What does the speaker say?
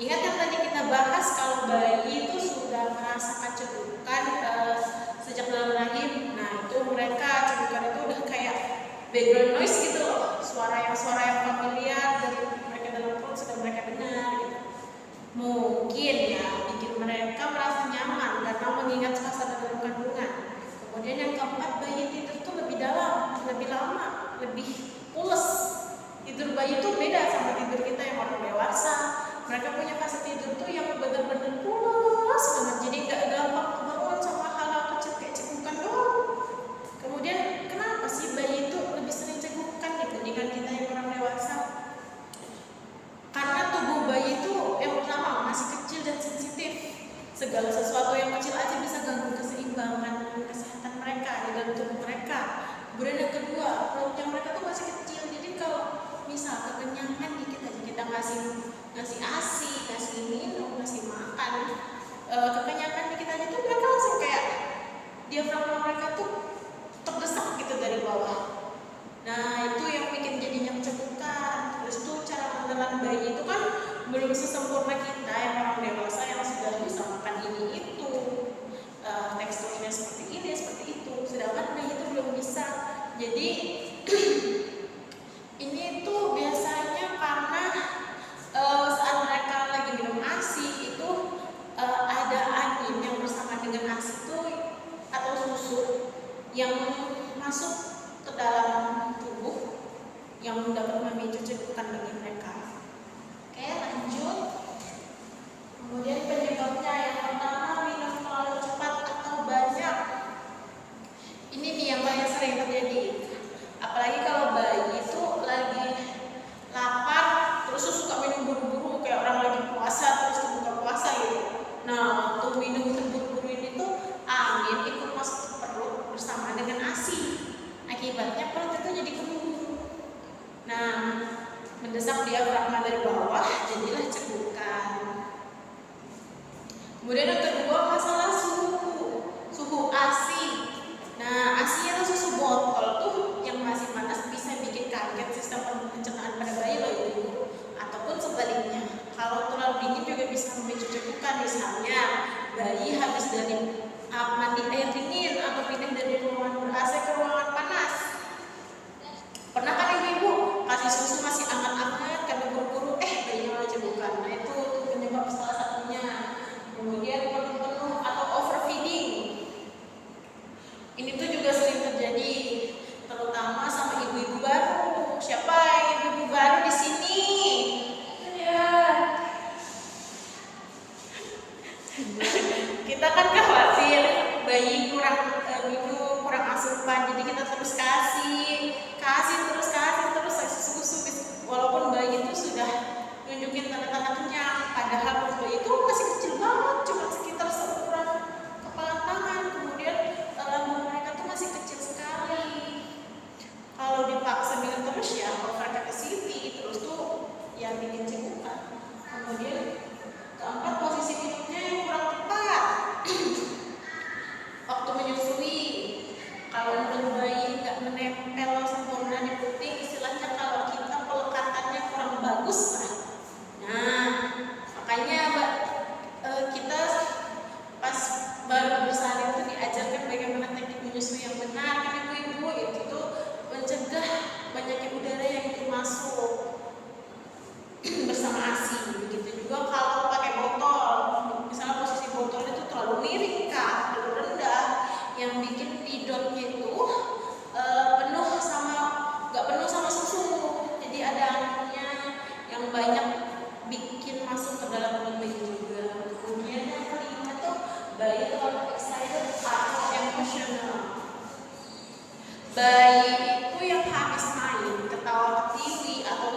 Ingat yang tadi kita bahas kalau bayi itu sudah merasakan cegukan sejak dalam rahim. Nah itu mereka cegukan itu udah kayak background noise gitu loh, suara yang familiar dari mereka dalam perut sudah mereka dengar gitu. Mungkin ya bikin mereka merasa nyaman karena mengingat suasana dalam kandungan. Kemudian yang keempat, bayi tidur tuh lebih dalam, lebih lama, lebih pules. Tidur bayi itu beda sama tidur kita yang orang dewasa. Mereka punya fase tidur tuh yang benar-benar pules banget, jadi nggak gampang kebangun sama hal-hal kecil kayak cegukan doang. Kemudian kenapa sih bayi itu lebih sering cegukan dibandingkan kita yang orang dewasa? Karena tubuh bayi itu yang pertama masih kecil dan sensitif. Segala sesuatu yang kecil aja bisa ganggu keseimbangan kesehatan mereka di dalam tubuh mereka. Kemudian yang kedua, perutnya mereka tuh masih kecil, jadi kalau misal kekenyangan dikit aja kita ngasih ASI, ngasih minum, ngasih makan, kekenyangan dikit aja tuh mereka langsung kayak diafragma mereka tuh terdesak gitu dari bawah. Nah itu yang bikin jadinya cegukan. Terus tuh cara menelan bayi itu kan belum sesempurna kita yang orang dewasa yang sudah bisa makan ini itu, teksturnya seperti ini seperti itu, sedangkan bayi itu belum bisa. Jadi ini tuh biasanya karena saat mereka lagi minum ASI itu ada angin yang bersama dengan ASI itu atau susu yang masuk ke dalam tubuh yang dapat memicu cegukan bagi mereka. Oke, lanjut. Kemudian penyebabnya yang pertama, minum terlalu cepat atau banyak. Ini nih yang paling sering terjadi. Apalagi kalau bayi itu lagi lapar, terus suka minum buru-buru kayak orang lagi puasa terus buka puasa gitu. Nah, waktu minum terburu-buru ini tuh angin ikut masuk ke perut bersama dengan ASI. Akibatnya perut itu jadi kembung. Nah, mendesak diafragma dari bawah, jadilah cegukan. Kemudian yang kedua, masalah suhu ASI. Nah, ASI atau susu botol tuh yang masih panas bisa bikin kaget sistem pencernaan pada bayi loh ibu. Ataupun sebaliknya, kalau terlalu dingin juga bisa memicu cegukan. Misalnya, bayi habis dari mandi air dingin atau pindah dari ruangan ber-AC ke ruangan panas. Pernah kan ibu kasih susu masih hangat-hangat karena buru-buru bayinya malah cegukan. Nah itu penyebab salah satunya. Kemudian penuh atau overfeeding. Ini tuh juga sering terjadi, terutama sama ibu-ibu baru. Siapa ibu-ibu baru di sini? Ya. Kita kan khawatir bayi kurang minum, kurang asupan, jadi kita terus kasih terus susu. Walaupun bayi itu sudah nunjukin tanda-tanda kenyang, padahal perut bayi itu masih kecil banget, cuma sekitar seukuran kepala tangan. Kemudian lambung mereka tuh masih kecil sekali. Kalau dipaksa minum terus ya overcapacity terus tuh yang bikin cegukan. Kemudian keempat, posisi minumnya yang kurang tepat. Waktu menyusui, kalau menurut bayi nggak menempel sempurna di puting, istilahnya kalau kita pelekatannya kurang bagus lah. Nah, makanya kita pas baru bersalin itu diajarkan bagaimana teknik menyusui yang benar kan ibu-ibu. Itu tuh mencegah banyaknya udara yang masuk bersama ASI. Begitu juga kalau pakai botol, misalnya posisi botol itu terlalu miring kah, terlalu rendah, yang bikin didotnya itu nggak penuh sama susu, jadi ada anginnya yang banyak bikin masuk ke dalam perut bayi juga. Kemudian yang kelima tuh bayi terlalu excited atau emosional.